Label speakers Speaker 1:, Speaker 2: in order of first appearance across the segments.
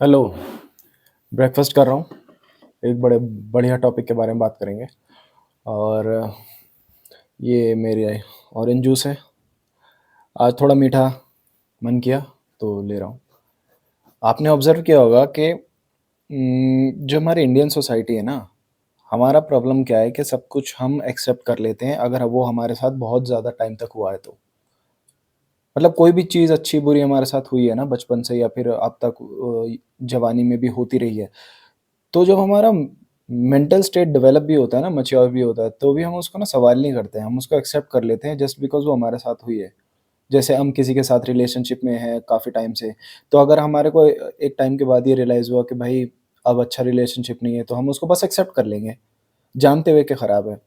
Speaker 1: Hello. Breakfast कर रहा हूँ। एक बड़े बढ़िया टॉपिक के बारे में बात करेंगे। और ये मेरे ऑरेंज जूस है। आज थोड़ा मीठा मन किया तो ले रहा हूँ। आपने ऑब्जर्व किया होगा कि जो हमारी इंडियन सोसाइटी है ना, हमारा प्रॉब्लम क्या है कि सब कुछ हम एक्सेप्ट कर लेते हैं अगर वो हमारे साथ बहुत ज़्यादा टाइम तक हुआ है तो। मतलब कोई भी चीज़ अच्छी बुरी हमारे साथ हुई है ना बचपन से या फिर अब तक जवानी में भी होती रही है। तो जब हमारा मेंटल स्टेट डेवलप भी होता है ना, मैच्योर भी होता है, तो भी हम उसको ना सवाल नहीं करते हैं, हम उसको एक्सेप्ट कर लेते हैं जस्ट बिकॉज़ वो हमारे साथ हुई है। जैसे हम किसी के साथ रिलेशनशिप में हैं काफ़ी टाइम से, तो अगर हमारे को एक टाइम के बाद ये रियलाइज़ हुआ कि भाई अब अच्छा रिलेशनशिप नहीं है, तो हम उसको बस एक्सेप्ट कर लेंगे, जानते हुए कि खराब है।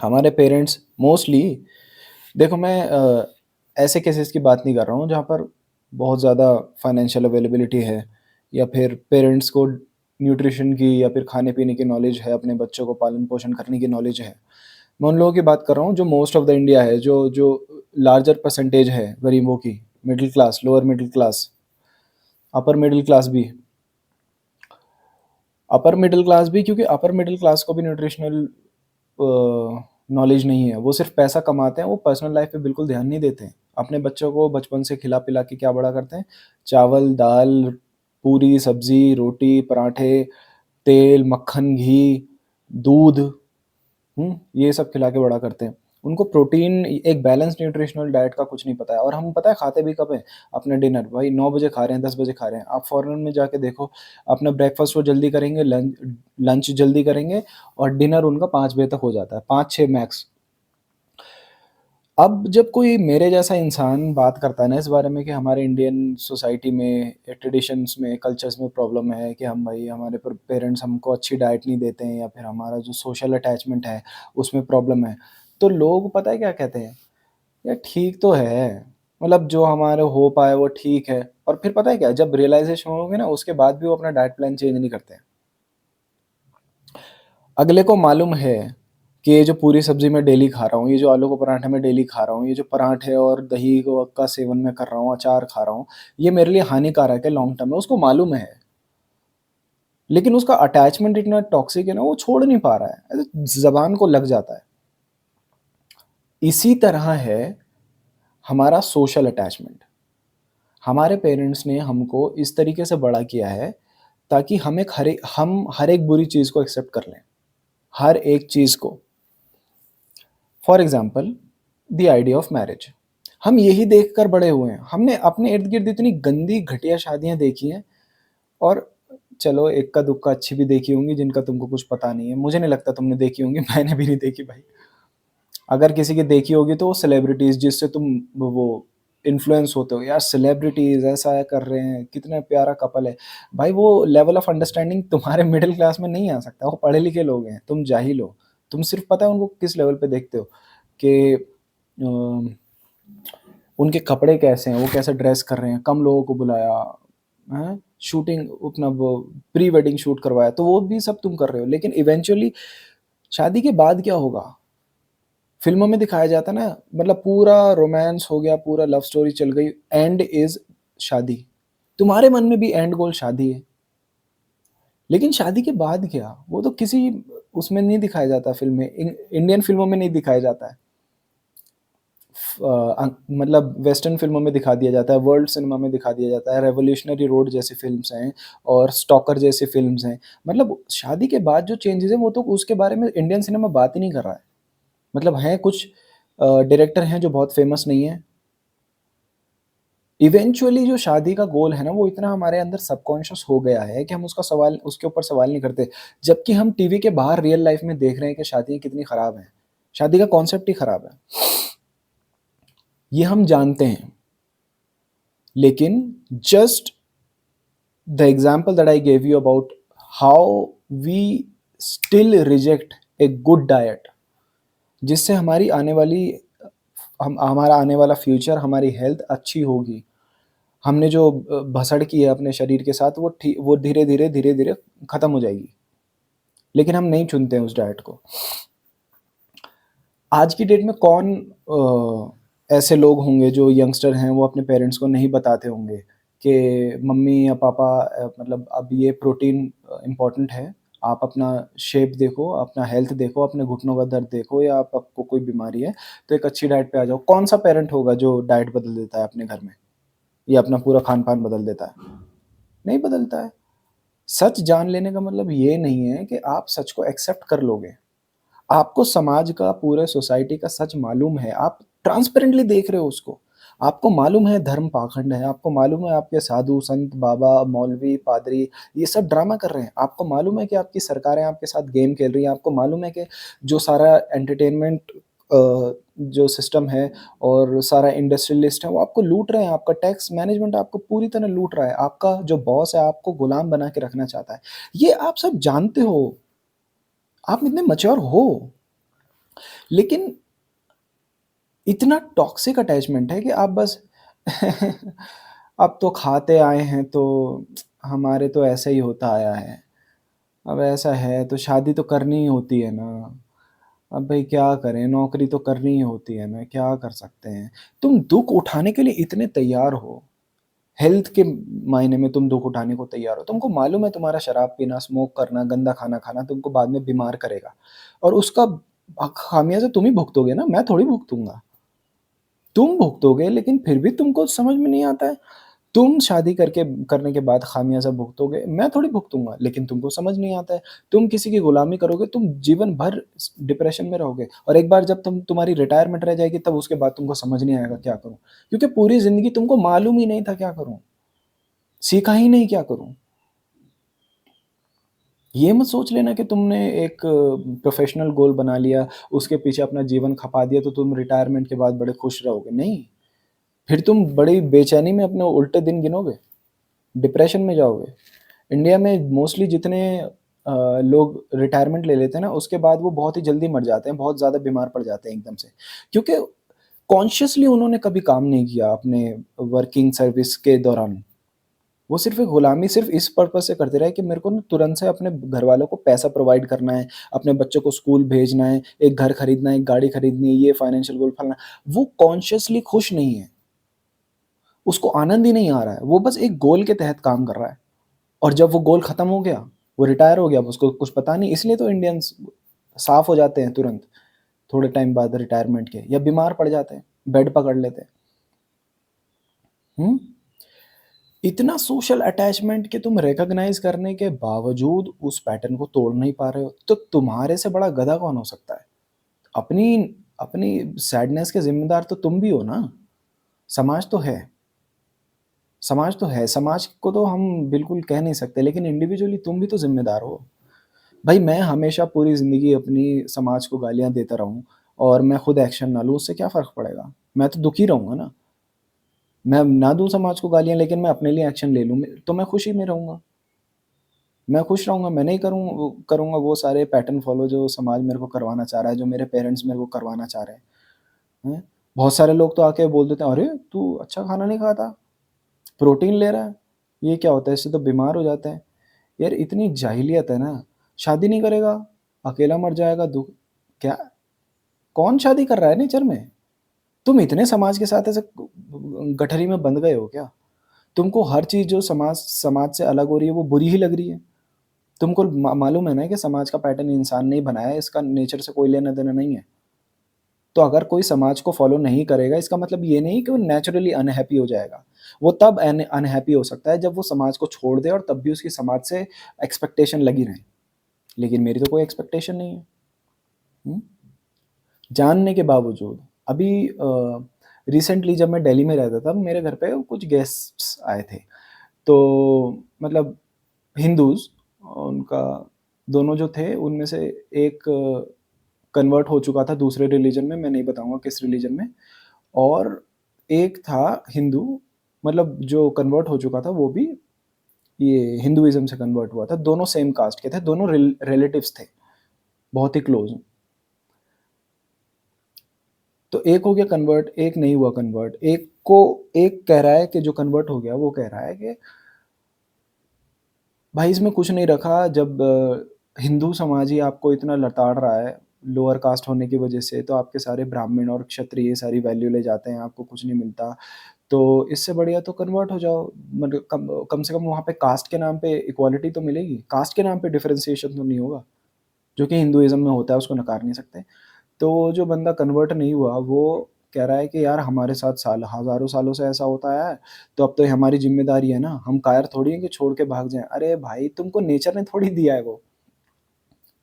Speaker 1: हमारे पेरेंट्स मोस्टली, देखो मैं ऐसे केसेस की बात नहीं कर रहा हूँ जहाँ पर बहुत ज़्यादा फाइनेंशियल अवेलेबिलिटी है या फिर पेरेंट्स को न्यूट्रिशन की या फिर खाने-पीने की नॉलेज है, अपने बच्चों को पालन-पोषण करने की नॉलेज है। मैं उन लोगों की बात कर रहा हूँ जो मोस्ट ऑफ द इंडिया है, जो लार्जर परसेंटेज है गरीबों की, middle class, lower middle class, upper middle class भी। अपर मिडल क्लास भी क्योंकि अपर मिडल क्लास को भी न्यूट्रिशनल नॉलेज नहीं है। वो सिर्फ़ पैसा कमाते हैं, वो पर्सनल लाइफ़ पे बिल्कुल ध्यान नहीं देते हैं। अपने बच्चों को बचपन से खिला-पिला के क्या बड़ा करते हैं, चावल, दाल, पूरी, सब्ज़ी, रोटी, पराठे, तेल, मक्खन, घी, दूध, ये सब खिला के बड़ा करते हैं। उनको प्रोटीन, एक बैलेंस्ड न्यूट्रिशनल डाइट का कुछ नहीं पता है और हम पता है खाते भी कब हैं? अपना डिनर भाई 9 बजे खा रहे हैं, 10 बजे खा रहे हैं। आप फ़ॉरेन में जाके देखो, अपना ब्रेकफ़ास्ट वो जल्दी करेंगे, लंच जल्दी करेंगे और डिनर उनका 5 बजे तक हो जाता है, 5-6 मैक्स। अब जब कोई मेरे जैसा इंसान बात करता है ना इस बारे में कि हमारे इंडियन सोसाइटी में, ट्रेडिशंस में, कल्चर्स में प्रॉब्लम है कि हम भाई हमारे पेरेंट्स हमको अच्छी डाइट नहीं देते हैं या फिर हमारा जो सोशल अटैचमेंट है उसमें प्रॉब्लम है, तो लोग पता है क्या कहते हैं, यार ठीक तो है, मतलब जो हमारे हो पाए वो ठीक है। और फिर पता है क्या, जब रियलाइजेशन होगी ना उसके बाद भी वो अपना डाइट प्लान चेंज नहीं करते हैं। अगले को मालूम है कि ये जो पूरी सब्ज़ी मैं डेली खा रहा हूँ, ये जो आलू का पराठा मैं डेली खा रहा हूँ, ये जो पराठे और दही को का सेवन मैं कर रहा हूँ, अचार खा रहा हूँ, ये मेरे लिए हानिकारक है लॉन्ग टर्म में, उसको मालूम है। लेकिन उसका अटैचमेंट इतना टॉक्सिक है ना, वो छोड़ नहीं पा रहा है, ऐसे ज़बान को लग जाता है। इसी तरह है हमारा सोशल अटैचमेंट। हमारे पेरेंट्स ने हमको इस तरीके से बड़ा किया है ताकि हम हर एक बुरी चीज़ को एक्सेप्ट कर लें, हर एक चीज़ को। For example the idea of marriage. हम यही देखकर बड़े हुए हैं। हमने अपने इर्द-गिर्द इतनी गंदी घटिया शादियाँ देखी हैं और चलो इक्का-दुक्का अच्छी भी देखी होंगी जिनका तुमको कुछ पता नहीं है। मुझे नहीं लगता तुमने देखी होंगी, मैंने भी नहीं देखी भाई। अगर किसी की देखी होगी तो वो सेलिब्रिटीज़ जिससे तुम वो इन्फ्लुएंस होते हो, यार सेलिब्रिटीज़ ऐसा कर रहे हैं, कितना प्यारा कपल है। भाई वो लेवल ऑफ अंडरस्टैंडिंग तुम्हारे मिडल क्लास में नहीं आ सकता, वो पढ़े-लिखे लोग हैं, तुम जाहिल हो। तुम सिर्फ़ पता है उनको किस लेवल पे देखते हो कि उनके कपड़े कैसे हैं, वो कैसे ड्रेस कर रहे हैं, कम लोगों को बुलाया, हैं? शूटिंग अपना वो प्री वेडिंग शूट करवाया, तो वो भी सब तुम कर रहे हो। लेकिन इवेंचुअली शादी के बाद क्या होगा? फ़िल्मों में दिखाया जाता है ना, मतलब पूरा रोमांस हो गया, पूरा लव स्टोरी चल गई, एंड इज़ शादी। तुम्हारे मन में भी एंड गोल शादी है। लेकिन शादी के बाद क्या? वो तो किसी उसमें नहीं दिखाया जाता फ़िल्म में, इंडियन फ़िल्मों में नहीं दिखाया जाता है। मतलब वेस्टर्न फ़िल्मों में दिखा दिया जाता है, वर्ल्ड सिनेमा में दिखा दिया जाता है, रेवोल्यूशनरी रोड जैसी फ़िल्म्स हैं और स्टॉकर जैसी फ़िल्म्स हैं। मतलब शादी के बाद जो चेंजेज़ हैं, वो तो उसके बारे में इंडियन सिनेमा बात ही नहीं कर रहा है। मतलब हैं कुछ डायरेक्टर हैं जो बहुत फ़ेमस नहीं हैं। इवेंचुअली जो शादी का गोल है ना, वो इतना हमारे अंदर सबकॉन्शियस हो गया है कि हम उसके ऊपर सवाल नहीं करते। जबकि हम टीवी के बाहर रियल लाइफ़ में देख रहे हैं कि शादियाँ कितनी ख़राब हैं। शादी का कॉन्सेप्ट ही ख़राब है। ये हम जानते हैं। लेकिन just the example that I gave you about how we still reject a good diet, जिससे हमारा आने वाला फ्यूचर, हमारी हेल्थ अच्छी होगी। हमने जो भसड़ की है अपने शरीर के साथ, वो धीरे-धीरे, धीरे-धीरे खत्म हो जाएगी। लेकिन हम नहीं चुनते हैं उस डाइट को। आज की डेट में कौन ऐसे लोग होंगे जो यंगस्टर हैं, वो अपने पेरेंट्स को नहीं बताते होंगे कि मम्मी या पापा मतलब अब ये प्रोटीन इम्पोर्टेंट है, आप अपना शेप देखो, अपना हेल्थ देखो, अपने घुटनों का दर्द देखो या आपको कोई बीमारी है, तो एक अच्छी डाइट पे आ जाओ। कौन-सा पेरेंट होगा जो डाइट बदल देता है अपने घर में या अपना पूरा खान-पान बदल देता है? नहीं बदलता है। सच जान लेने का मतलब ये नहीं है कि आप सच को एक्सेप्ट कर लोगे। आपको समाज का, पूरे सोसाइटी का सच मालूम है, आप ट्रांसपेरेंटली देख रहे हो उसको। आपको मालूम है धर्म पाखंड है, आपको मालूम है आपके साधु, संत, बाबा, मौलवी, पादरी ये सब ड्रामा कर रहे हैं। आपको मालूम है कि आपकी सरकारें आपके साथ गेम खेल रही हैं, आपको मालूम है कि जो सारा एंटरटेनमेंट जो सिस्टम है और सारा इंडस्ट्रियलिस्ट है, वो आपको लूट रहे हैं, आपका टैक्स मैनेजमेंट आपको पूरी तरह लूट रहा है, आपका जो बॉस है आपको गुलाम बना के रखना चाहता है। ये आप सब जानते हो, आप इतने मैच्योर हो, लेकिन इतना टॉक्सिक अटैचमेंट है कि आप बस अब तो खाते आए हैं तो हमारे तो ऐसा ही होता आया है। अब ऐसा है तो शादी तो करनी ही होती है ना। अब भई क्या करें, नौकरी तो करनी ही होती है ना, क्या कर सकते हैं। तुम दुःख उठाने के लिए इतने तैयार हो, हेल्थ के मायने में तुम दुःख उठाने को तैयार हो। तुमको मालूम है तुम्हारा शराब पीना, स्मोक करना, गंदा खाना खाना तुमको बाद में बीमार करेगा और उसका खामियाज़ा तुम ही भुगतोगे ना, मैं थोड़ी भुगतूँगा। तुम भुगतोगे लेकिन फिर भी तुमको समझ में नहीं आता है। तुम शादी करने के बाद खामियाज़ा भुगतोगे, मैं थोड़ी भुगतूँगा, लेकिन तुमको समझ नहीं आता है। तुम किसी की गुलामी करोगे, तुम जीवन भर डिप्रेशन में रहोगे और एक बार जब तुम्हारी रिटायरमेंट रह जाएगी तब उसके बाद तुमको समझ नहीं आएगा क्या करूँ? क्योंकि पूरी ज़िंदगी तुमको मालूम ही नहीं था क्या करूँ, सीखा ही नहीं क्या करूँ। ये मत सोच लेना कि तुमने एक प्रोफ़ेशनल गोल बना लिया, उसके पीछे अपना जीवन खपा दिया तो तुम रिटायरमेंट के बाद बड़े खुश रहोगे, नहीं। फिर तुम बड़ी बेचैनी में अपने उल्टे दिन गिनोगे, डिप्रेशन में जाओगे। इंडिया में मोस्टली जितने लोग रिटायरमेंट ले लेते हैं ना, उसके बाद वो बहुत ही जल्दी मर जाते हैं, बहुत ज़्यादा बीमार पड़ जाते हैं एकदम से। क्योंकि कॉन्शियसली उन्होंने कभी काम नहीं किया अपने वर्किंग सर्विस के दौरान। वो सिर्फ़ एक गुलामी सिर्फ़ इस पर्पज़ से करते रहे कि मेरे को ना तुरंत से अपने घरवालों को पैसा प्रोवाइड करना है, अपने बच्चों को स्कूल भेजना है, एक घर खरीदना है, एक गाड़ी खरीदनी है, ये फाइनेंशियल गोल फलाना। वो कॉन्शियसली खुश नहीं है, उसको आनंद ही नहीं आ रहा है, वो बस एक गोल के तहत काम कर रहा है और जब वो गोल खत्म हो गया, वो रिटायर हो गया, अब उसको कुछ पता नहीं इसलिए तो इंडियंस साफ़ हो जाते हैं तुरंत, थोड़े टाइम बाद रिटायरमेंट के या बीमार पड़ जाते हैं, बेड पकड़ लेते हैं। हुँ? इतना सोशल अटैचमेंट कि तुम रिकॉग्नाइज़ करने के बावजूद उस पैटर्न को तोड़ नहीं पा रहे हो, तो तुम्हारे से बड़ा गधा कौन हो सकता है? अपनी अपनी सैडनेस के ज़िम्मेदार तो तुम भी हो ना, समाज तो है। समाज तो है, समाज को तो हम बिल्कुल कह नहीं सकते, लेकिन इंडिविजुअली तुम भी तो ज़िम्मेदार हो। भई मैं हमेशा पूरी ज़िंदगी अपनी समाज को गालियाँ देता रहूँ और मैं खुद एक्शन ना लूँ, उससे क्या फ़र्क पड़ेगा? मैं तो दुखी रहूँगा ना। मैं ना दूँ समाज को गालियाँ लेकिन मैं अपने लिए एक्शन ले लूँ, तो मैं खुशी में रहूँगा। मैं खुश रहूँगा, मैं नहीं करूँगा वो सारे पैटर्न फ़ॉलो जो समाज मेरे को करवाना चाह रहा है, जो मेरे पेरेंट्स मेरे को करवाना चाह रहे हैं। हैं? बहुत सारे लोग तो आके बोल देते हैं, "अरे! तू अच्छा खाना नहीं खाता, प्रोटीन ले रहा है, ये क्या होता है? इससे तो बीमार हो जाते हैं।" यार इतनी जाहिलियत है ना, शादी नहीं करेगा, अकेला मर जाएगा, दुःख क्या कौन शादी कर रहा है नेचर में? तुम इतने समाज के साथ ऐसे गठरी में बंध गए हो क्या? तुमको हर चीज़ जो समाज समाज से अलग हो रही है, वो बुरी ही लग रही है। तुमको मालूम है ना कि समाज का पैटर्न इंसान ने ही बनाया है, इसका नेचर से कोई लेना-देना नहीं है। तो अगर कोई समाज को फ़ॉलो नहीं करेगा, इसका मतलब ये नहीं कि वो नेचुरली अनहैप्पी हो जाएगा। वो तब अनहैप्पी हो सकता है जब वो समाज को छोड़ दे और तब भी उसकी समाज से एक्सपेक्टेशन लगी रहे। लेकिन मेरी तो कोई एक्सपेक्टेशन नहीं है। हुँ? जानने के बावजूद अभी रिसेंटली जब मैं दिल्ली में रहता था, मेरे घर पे कुछ गेस्ट्स आए थे। तो मतलब हिंदूज़ उनका दोनों जो थे उनमें से एक कन्वर्ट हो चुका था दूसरे रिलीजन में, मैं नहीं बताऊँगा किस रिलीजन में और एक था हिंदू मतलब जो कन्वर्ट हो चुका था वो भी ये हिंदुइज़्म से कन्वर्ट हुआ था। दोनों सेम कास्ट के थे, दोनों रिलेटिव्स थे, बहुत ही क्लोज़। तो एक हो गया कन्वर्ट, एक नहीं हुआ कन्वर्ट। एक कह रहा है कि जो कन्वर्ट हो गया वो कह रहा है कि भाई इसमें कुछ नहीं रखा जब हिंदू समाज ही आपको इतना लताड़ रहा है, लोअर कास्ट होने की वजह से, तो आपके सारे ब्राह्मण और क्षत्रिय सारी वैल्यू ले जाते हैं, आपको कुछ नहीं मिलता। तो इससे बढ़िया तो कन्वर्ट हो जाओ, मतलब कम कम से कम वहाँ पे कास्ट के नाम पे इक्वालिटी तो मिलेगी, कास्ट के नाम पे डिफरेंशिएशन तो नहीं होगा, जो कि हिंदुइज़्म में होता है, उसको नकार नहीं सकते। तो जो बंदा कन्वर्ट नहीं हुआ, वो कह रहा है कि यार हमारे साथ साल हज़ारों सालों से ऐसा होता आया है, तो अब तो ये हमारी ज़िम्मेदारी है ना, हम कायर थोड़ी हैं कि छोड़ के भाग जाएँ। अरे भाई, तुमको नेचर ने थोड़ी दिया है वो।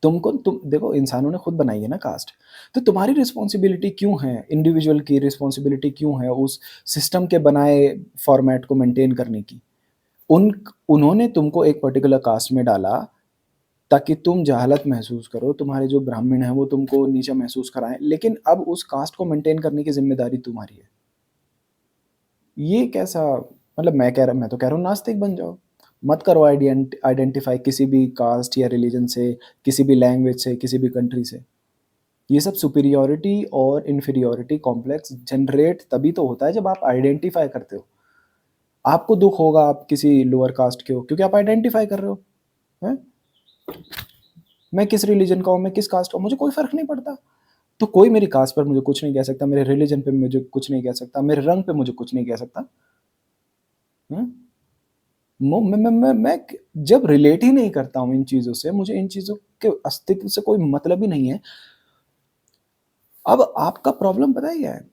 Speaker 1: तुम देखो, इंसानों ने खुद बनाई है ना कास्ट, तो तुम्हारी रिस्पॉन्सिबिलिटी क्यों है, इंडिविजुअल की रिस्पॉन्सिबिलिटी क्यों है उस सिस्टम के बनाए फॉर्मेट को मेंटेन करने की? उन उन्होंने तुमको एक पर्टिकुलर कास्ट में डाला ताकि तुम जहालत महसूस करो, तुम्हारे जो ब्राह्मण हैं वो तुमको नीचा महसूस कराएँ, लेकिन अब उस कास्ट को मेंटेन करने की ज़िम्मेदारी तुम्हारी है। ये कैसा, मतलब मैं तो कह रहा हूँ नास्तिक बन जाओ। मत करो आइडेंटिफ़ाई किसी भी कास्ट या रिलिजन से, किसी भी लैंग्वेज से, किसी भी कंट्री से। ये सब सुपीरियॉरिटी और इन्फीरियॉरिटी कॉम्प्लेक्स जनरेट तभी तो होता है जब आप आइडेंटिफ़ाई करते हो। आपको दुःख होगा आप किसी लोअर कास्ट के हो, क्योंकि आप आइडेंटिफ़ाई कर रहे हो, हैं? मैं किस रिलिजन का हूँ, मैं किस कास्ट का हूँ, मुझे कोई फ़र्क नहीं पड़ता। तो कोई मेरी कास्ट पर मुझे कुछ नहीं कह सकता, मेरे रिलिजन पे मुझे कुछ नहीं कह सकता, मेरे रंग पे मुझे कुछ नहीं कह सकता। हुँ? मो मैं जब रिलेट ही नहीं करता हूँ इन चीज़ों से, मुझे इन चीज़ों के अस्तित्व से कोई मतलब ही नहीं है। अब आपका प्रॉब्लम पता है क्या है?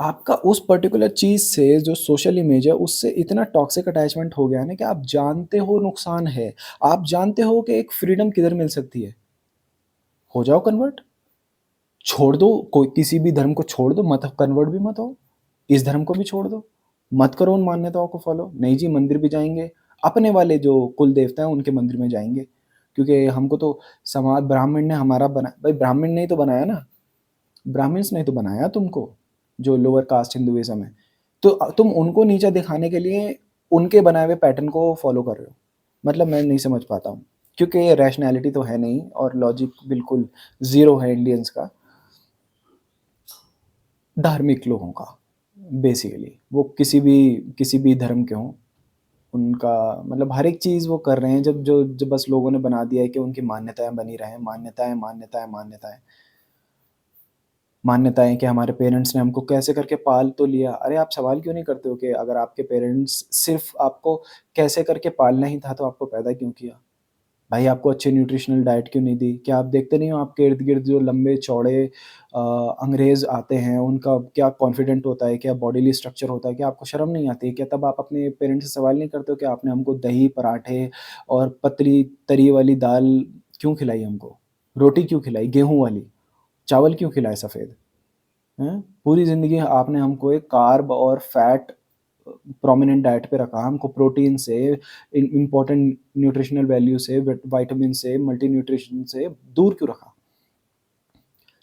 Speaker 1: आपका उस पर्टिकुलर चीज़ से जो सोशल इमेज है, उससे इतना टॉक्सिक अटैचमेंट हो गया है ना कि आप जानते हो नुकसान है। आप जानते हो कि एक फ्रीडम किधर मिल सकती है। हो जाओ कन्वर्ट। छोड़ दो, कोई किसी भी धर्म को छोड़ दो, मत कन्वर्ट भी मत हो। इस धर्म को भी छोड़ दो। मत करो उन मान्यताओं को फ़ॉलो। नहीं जी, मंदिर भी जाएँगे। अपने वाले जो कुल देवता हैं उनके मंदिर में जाएँगे। क्योंकि हमको तो समाज ब्राह्मण ने हमारा बना भाई, ब्राह्मण ने ही तो बनाया ना। ब्राह्मिन्स ने तो बनाया तुमको, जो लोअर कास्ट हिंदुइज़्म है। तो तुम उनको नीचा दिखाने के लिए उनके बनाए हुए पैटर्न को फ़ॉलो कर रहे हो। मतलब मैं नहीं समझ पाता हूँ। क्योंकि ये रैशनैलिटी तो है नहीं और लॉजिक बिल्कुल ज़ीरो है इंडियंस का। धार्मिक लोगों का बेसिकली, वो किसी भी धर्म के हों, उनका मतलब हर एक चीज़ वो कर रहे हैं, जब बस लोगों ने बना दिया है कि उनकी मान्यताएँ बनी रहें, मान्यताएँ, मान्यताएँ, मान्यताएँ। मान्यताएँ कि हमारे पेरेंट्स ने हमको कैसे करके पाल तो लिया। अरे आप सवाल क्यों नहीं करते हो कि अगर आपके पेरेंट्स सिर्फ़ आपको कैसे करके पालना ही था तो आपको पैदा क्यों किया? भाई आपको अच्छी न्यूट्रिशनल डाइट क्यों नहीं दी? क्या आप देखते नहीं हो आपके इर्द-गिर्द जो लंबे-चौड़े अंग्रेज़ आते हैं, उनका क्या कॉन्फिडेंट होता है, क्या बॉडीली स्ट्रक्चर होता है? क्या आपको शर्म नहीं आती है? क्या तब आप अपने पेरेंट्स से सवाल नहीं करते हो कि आपने हमको दही, पराठे और पतली तरी वाली दाल क्यों खिलाई हमको? रोटी क्यों खिलाई गेहूँ वाली? चावल क्यों खिलाए सफ़ेद? हैं? पूरी ज़िंदगी आपने हमको एक कार्ब और फैट प्रोमिनेंट डाइट पे रखा, हमको प्रोटीन से, इम्पोर्टेंट न्यूट्रिशनल वैल्यू से, विटामिन से, मल्टी न्यूट्रिशन से दूर क्यों रखा?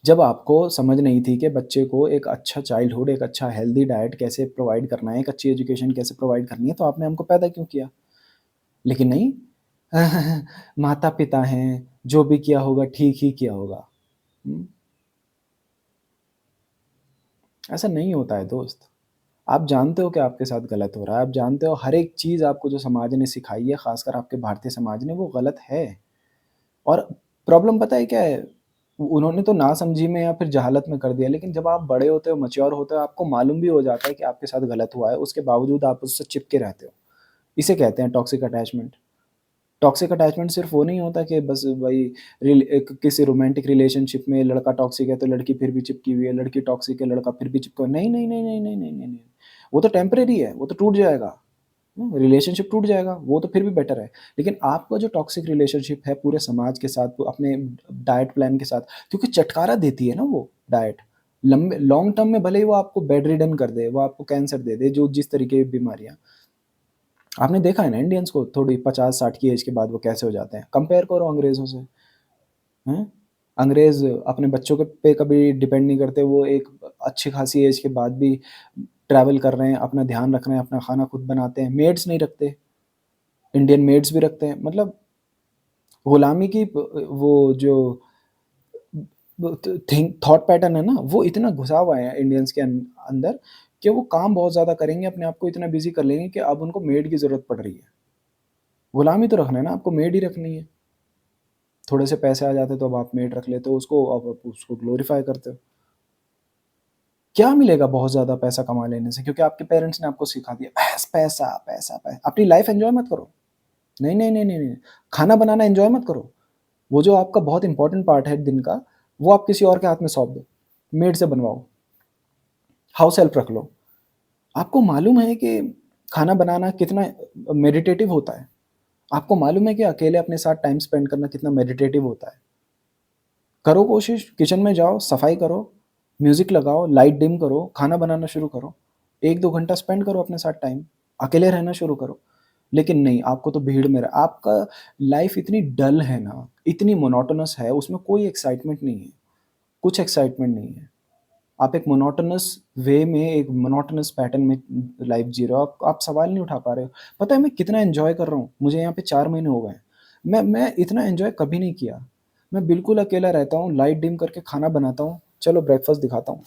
Speaker 1: जब आपको समझ नहीं थी कि बच्चे को एक अच्छा चाइल्डहुड, एक अच्छा हेल्दी डाइट कैसे प्रोवाइड करना है, एक अच्छी एजुकेशन कैसे प्रोवाइड करनी है, तो आपने हमको पैदा क्यों किया? लेकिन नहीं, माता-पिता हैं, जो भी किया होगा ठीक ही किया होगा। हुँ, ऐसा नहीं होता है दोस्त। आप जानते हो कि आपके साथ गलत हो रहा है, आप जानते हो हर एक चीज़ आपको जो समाज ने सिखाई है, ख़ासकर आपके भारतीय समाज ने, वो गलत है। और प्रॉब्लम पता है क्या है? उन्होंने तो नासमझी में या फिर जहालत में कर दिया, लेकिन जब आप बड़े होते हो, मैच्योर होते हो, आपको मालूम भी हो जाता है कि आपके साथ गलत हुआ है, उसके बावजूद आप उससे चिपके रहते हो। इसे कहते हैं टॉक्सिक अटैचमेंट। टॉक्सिक अटैचमेंट सिर्फ़ वो नहीं होता कि बस वही एक किसी रोमांटिक रिलेशनशिप में लड़का टॉक्सिक है, तो लड़की फिर भी चिपकी हुई है, लड़की टॉक्सिक है, लड़का फिर भी चिपका हुआ है। नहीं, नहीं, नहीं, नहीं, नहीं, नहीं, नहीं, नहीं। वो तो टेम्परेरी है, वो तो टूट जाएगा। रिलेशनशिप टूट जाएगा, वो तो फिर भी बेटर है। लेकिन आपका जो टॉक्सिक रिलेशनशिप है पूरे समाज के साथ, अपने डाइट प्लान के साथ, क्योंकि छुटकारा देती है ना वो डाइट। लंबे लॉन्ग टर्म में भले ही वो आपको बेड रिडन कर दे, वो आपको कैंसर दे दे, जो जिस तरीके की बीमारियाँ। आपने देखा है ना इंडियंस को थोड़ी 50-60 की एज के बाद वो कैसे हो जाते हैं। कंपेयर करो अंग्रेज़ों से, हैं? अंग्रेज़ अपने बच्चों के पे कभी डिपेंड नहीं करते, वो एक अच्छी खासी एज के बाद भी ट्रैवल कर रहे हैं, अपना ध्यान रख रहे हैं, अपना खाना खुद बनाते हैं, मेड्स नहीं रखते। इंडियन मेड्स भी रखते हैं। मतलब गुलामी की वो जो वो थिंक थॉट पैटर्न है ना, वो इतना घुसा हुआ है इंडियंस के अंदर कि वो काम बहुत ज़्यादा करेंगे, अपने आप को इतना बिज़ी कर लेंगे कि अब उनको मेड की ज़रूरत पड़ रही है। गुलामी तो रखना है ना, आपको मेड ही रखनी है। थोड़े से पैसे आ जाते तो अब आप मेड रख लेते हो उसको, अब आप उसको ग्लोरीफाई करते हो। क्या मिलेगा बहुत ज़्यादा पैसा कमा लेने से? क्योंकि आपके पेरेंट्स ने आपको सिखा दिया बस पैसा, पैसा, अपनी लाइफ़ एन्जॉय मत करो। नहीं, नहीं, नहीं, नहीं, नहीं। खाना बनाना एन्जॉय मत करो। वो जो आपका बहुत इम्पोर्टेंट पार्ट है दिन का, वो आप किसी और के हाथ में सौंप दो। मेड से बनवाओ, हाउस हेल्प रख लो। आपको मालूम है कि खाना बनाना कितना मेडिटेटिव होता है? आपको मालूम है कि अकेले अपने साथ टाइम स्पेंड करना कितना मेडिटेटिव होता है? करो कोशिश, किचन में जाओ, सफाई करो, म्यूज़िक लगाओ, लाइट डिम करो, खाना बनाना शुरू करो। 1-2 घंटा स्पेंड करो अपने साथ टाइम, अकेले रहना शुरू करो। लेकिन नहीं, आपको तो भीड़ में आपका लाइफ़ इतनी डल है ना, इतनी मोनोटोनस है, उसमें कोई एक्साइटमेंट नहीं है, कुछ एक्साइटमेंट नहीं है। आप एक मोनोटोनस वे में, एक मोनोटोनस पैटर्न में लाइफ़ जी रहे हो, आप सवाल नहीं उठा पा रहे हो। पता है मैं कितना एन्जॉय कर रहा हूँ, मुझे यहाँ पे 4 महीने हो गए हैं। मैं इतना एन्जॉय कभी नहीं किया। मैं बिल्कुल अकेला रहता हूँ, लाइट डिम करके खाना बनाता हूँ, चलो ब्रेकफ़ास्ट दिखाता हूँ।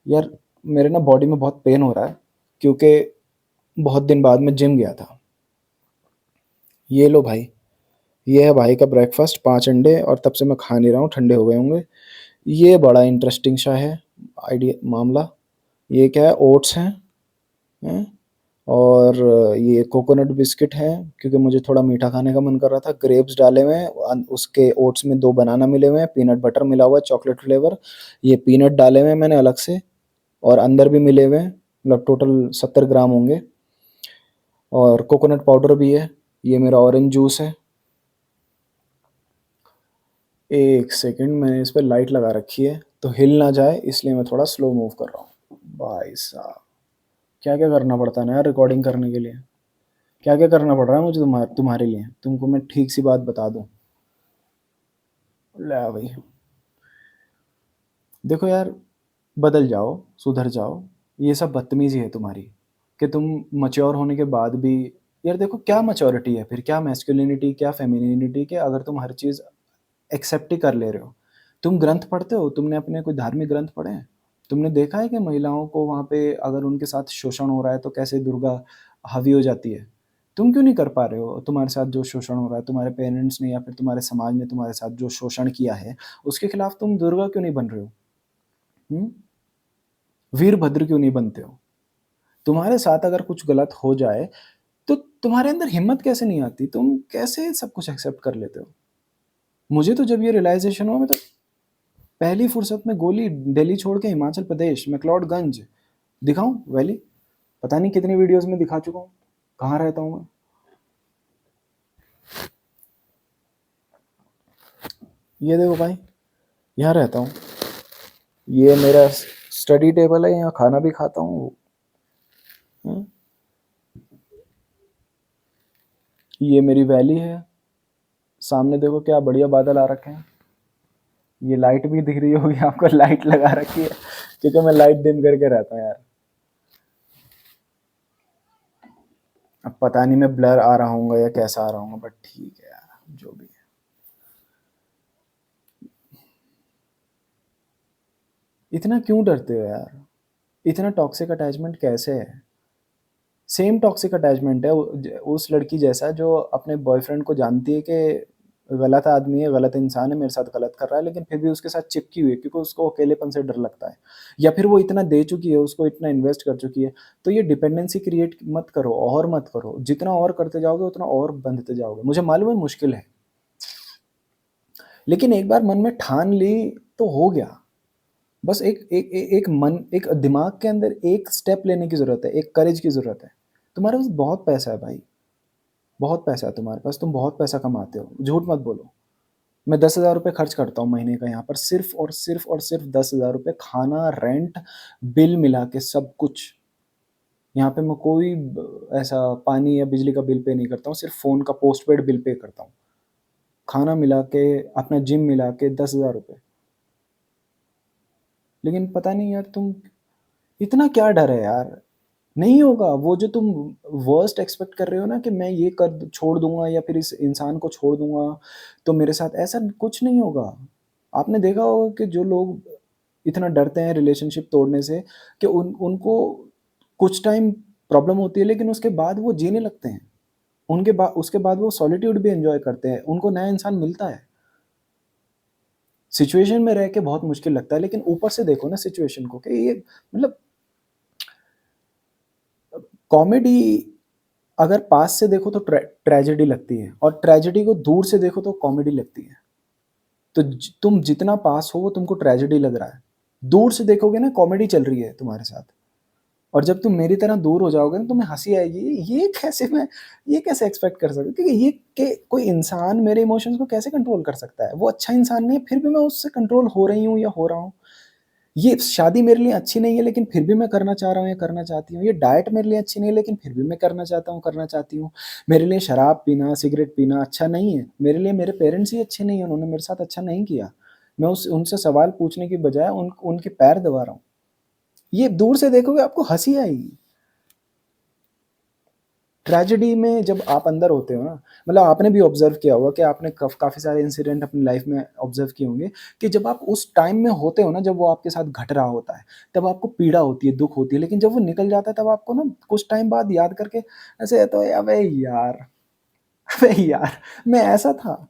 Speaker 1: यार मेरे ना बॉडी में बहुत पेन हो रहा है, क्योंकि बहुत दिन बाद मैं जिम गया था। ये लो भाई, ये है भाई का ब्रेकफ़ास्ट, 5 अंडे, और तब से मैं खा नहीं रहा हूँ, ठंडे हो गए होंगे। ये बड़ा इंटरेस्टिंग सा है आइडिया मामला। ये क्या है, ओट्स हैं, और ये कोकोनट बिस्किट है, क्योंकि मुझे थोड़ा मीठा खाने का मन कर रहा था। ग्रेप्स डाले हुए हैं, उसके ओट्स में 2 बनाना मिले हुए हैं, पीनट बटर मिला हुआ है, चॉकलेट फ्लेवर। ये पीनट डाले हुए हैं मैंने अलग से, और अंदर भी मिले हुए हैं, मतलब टोटल 70 ग्राम होंगे, और कोकोनट पाउडर भी है। ये मेरा ऑरेंज जूस है। एक सेकंड, मैंने इस पे लाइट लगा रखी है तो हिल ना जाए, इसलिए मैं थोड़ा स्लो मूव कर रहा हूँ। भाई साहब, क्या क्या करना पड़ता है ना यार रिकॉर्डिंग करने के लिए। क्या क्या करना पड़ रहा है मुझे तुम्हारे लिए, तुमको मैं ठीक सी बात बता दूं। ले भाई, देखो यार, बदल जाओ, सुधर जाओ। ये सब बदतमीजी है तुम्हारी, कि तुम मैच्योर होने के बाद भी, यार देखो क्या मैच्योरिटी है फिर, क्या मैस्कुलिनिटी, क्या फेमिनिनिटी, के अगर तुम हर चीज़ एक्सेप्ट ही कर ले रहे हो। तुम ग्रंथ पढ़ते हो, तुमने अपने कोई धार्मिक ग्रंथ पढ़े हैं? तुमने देखा है कि महिलाओं को वहाँ पे अगर उनके साथ शोषण हो रहा है तो कैसे दुर्गा हावी हो जाती है? तुम क्यों नहीं कर पा रहे हो? तुम्हारे साथ जो शोषण हो रहा है, तुम्हारे पेरेंट्स ने या फिर तुम्हारे समाज ने तुम्हारे साथ जो शोषण किया है, उसके खिलाफ तुम दुर्गा क्यों नहीं बन रहे हो? हुँ? वीरभद्र क्यों नहीं बनते हो? तुम्हारे साथ अगर कुछ गलत हो जाए, तो तुम्हारे अंदर हिम्मत कैसे नहीं आती? तुम कैसे सब कुछ एक्सेप्ट कर लेते हो? मुझे तो जब ये रियलाइज़ेशन हुआ, मैं तो पहली फुर्सत में गोली दिल्ली छोड़ के हिमाचल प्रदेश, मैक्लोडगंज, दिखाऊँ वैली? पता नहीं कितनी वीडियोज़ में दिखा चुका हूँ, कहाँ रहता हूँ मैं। ये देखो भाई, यहाँ रहता हूँ। ये मेरा स्टडी टेबल है, यहाँ खाना भी खाता हूँ। हुँ, ये मेरी वैली है। सामने देखो क्या बढ़िया बादल आ रखे हैं। ये लाइट भी दिख रही होगी आपको, लाइट लगा रखी है, क्योंकि मैं लाइट डिम करके रहता हूँ यार। अब पता नहीं मैं ब्लर आ रहा हूँगा या कैसा आ रहा हूँगा, बट ठीक है यार, जो भी है। इतना क्यों डरते हो यार? इतना टॉक्सिक अटैचमेंट कैसे है? सेम टॉक्सिक अटैचमेंट है उस लड़की जैसा जो अपने बॉयफ्रेंड को जानती है कि गलत आदमी है, गलत इंसान है, मेरे साथ गलत कर रहा है, लेकिन फिर भी उसके साथ चिपकी हुई है, क्योंकि उसको अकेलेपन से डर लगता है, या फिर वो इतना दे चुकी है, उसको इतना इन्वेस्ट कर चुकी है। तो ये डिपेंडेंसी क्रिएट मत करो, और मत करो। जितना और करते जाओगे उतना और बंधते जाओगे। मुझे मालूम है मुश्किल है, लेकिन एक बार मन में ठान ली तो हो गया। बस एक दिमाग के अंदर एक स्टेप लेने की ज़रूरत है, एक करेज की ज़रूरत है। तुम्हारे पास बहुत पैसा है भाई, बहुत पैसा है तुम्हारे पास, तुम बहुत पैसा कमाते हो, झूठ मत बोलो। मैं 10,000 रुपए खर्च करता हूँ महीने का यहाँ पर, सिर्फ़ 10,000 रुपए खाना, रेंट, बिल मिला के सब कुछ। यहाँ पे मैं कोई ब ऐसा पानी या बिजली का बिल पे नहीं करता हूँ, सिर्फ़ फ़ोन का पोस्टपेड बिल पे करता हूँ। खाना मिला के, अपना जिम मिला के 10,000 रुपए। लेकिन पता नहीं यार, तुम इतना क्या डर है यार? नहीं होगा, वो जो तुम वर्स्ट एक्सपेक्ट कर रहे हो ना, कि मैं ये कर छोड़ दूँगा या फिर इस इंसान को छोड़ दूँगा, तो मेरे साथ ऐसा कुछ नहीं होगा। आपने देखा होगा कि जो लोग इतना डरते हैं रिलेशनशिप तोड़ने से, कि उनको कुछ टाइम प्रॉब्लम होती है, लेकिन उसके बाद वो जीने लगते हैं। उसके बाद वो सॉलिट्यूड भी एन्जॉय करते हैं, उनको नया इंसान मिलता है। सिचुएशन में रह के बहुत मुश्किल लगता है, लेकिन ऊपर से देखो ना सिचुएशन को कि ये मतलब कॉमेडी अगर पास से देखो तो ट्रेजेडी लगती है, और ट्रेजेडी को दूर से देखो तो कॉमेडी लगती है। तो तुम जितना पास हो वो तुमको ट्रेजेडी लग रहा है, दूर से देखोगे ना कॉमेडी चल रही है तुम्हारे साथ। और जब तुम मेरी तरह दूर हो जाओगे ना, तुम्हें हंसी आएगी, ये कैसे एक्सपेक्ट कर सकते, क्योंकि ये कि कोई इंसान मेरे इमोशंस को कैसे कंट्रोल कर सकता है। वो अच्छा इंसान नहीं है, फिर भी मैं उससे कंट्रोल हो रही हूँ या हो रहा हूँ। ये शादी मेरे लिए अच्छी नहीं है, लेकिन फिर भी मैं करना चाह रहा हूँ या करना चाहती हूँ। ये डाइट मेरे लिए अच्छी नहीं है, लेकिन फिर भी मैं करना चाहता हूँ, करना चाहती हूँ। मेरे लिए शराब पीना, सिगरेट पीना अच्छा नहीं है। मेरे लिए मेरे पेरेंट्स ही अच्छे नहीं हैं, उन्होंने मेरे साथ अच्छा नहीं किया। मैं उनसे सवाल पूछने की बजाय उनके पैर दबा रहा हूँ। ये दूर से देखोगे आपको हँसी आएगी। ट्रेजेडी में जब आप अंदर होते हो ना, मतलब आपने भी ऑब्जर्व किया होगा कि आपने काफ़ी सारे इंसिडेंट अपनी लाइफ में ऑब्जर्व किए होंगे कि जब आप उस टाइम में होते हो ना, जब वो आपके साथ घट रहा होता है, तब आपको पीड़ा होती है, दुख होती है, लेकिन जब वो निकल जाता है तब आपको ना कुछ टाइम बाद याद करके ऐसे तो अबे यार, अबे यार, मैं ऐसा था।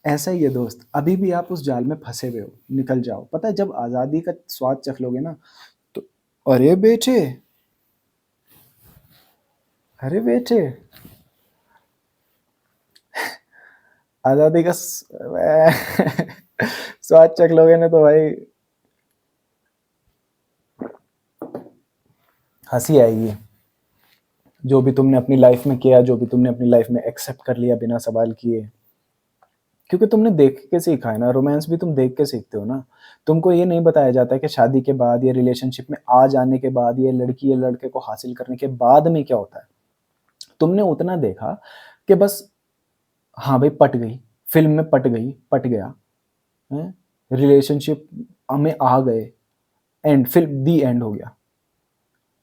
Speaker 1: ऐसा ही है दोस्त, अभी भी आप उस जाल में फंसे हुए हो, निकल जाओ। पता है जब आज़ादी का स्वाद चख लोगे ना, तो अरे बेटे, अरे बेटे, आज़ादी का स्वाद चख लोगे ना तो भाई हंसी आएगी। जो भी तुमने अपनी लाइफ में किया, जो भी तुमने अपनी लाइफ में एक्सेप्ट कर लिया बिना सवाल किए, क्योंकि तुमने देख के सीखा है ना। रोमांस भी तुम देख के सीखते हो ना। तुमको ये नहीं बताया जाता है कि शादी के बाद या रिलेशनशिप में आ जाने के बाद ये लड़की या लड़के को हासिल करने के बाद में क्या होता है। तुमने उतना देखा कि बस हाँ भाई पट गई, फिल्म में पट गई, पट गया है, रिलेशनशिप में आ गए, एंड फिल्म दी एंड हो गया।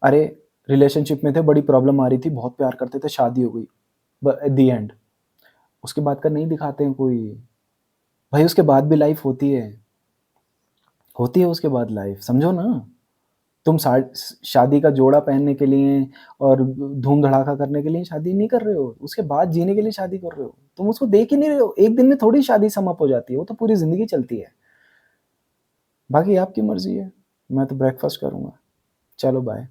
Speaker 1: अरे रिलेशनशिप में थे, बड़ी प्रॉब्लम आ रही थी, बहुत प्यार करते थे, शादी हो गई, दी एंड। उसके बाद का नहीं दिखाते हैं कोई। भाई उसके बाद भी लाइफ होती है, होती है उसके बाद लाइफ, समझो ना। तुम शादी का जोड़ा पहनने के लिए और धूम धड़ाका करने के लिए शादी नहीं कर रहे हो, उसके बाद जीने के लिए शादी कर रहे हो। तुम उसको देख ही नहीं रहे हो। एक दिन में थोड़ी शादी समाप्त हो जाती है, वो तो पूरी जिंदगी चलती है। बाकी आपकी मर्जी है। मैं तो ब्रेकफास्ट करूंगा। चलो बाय।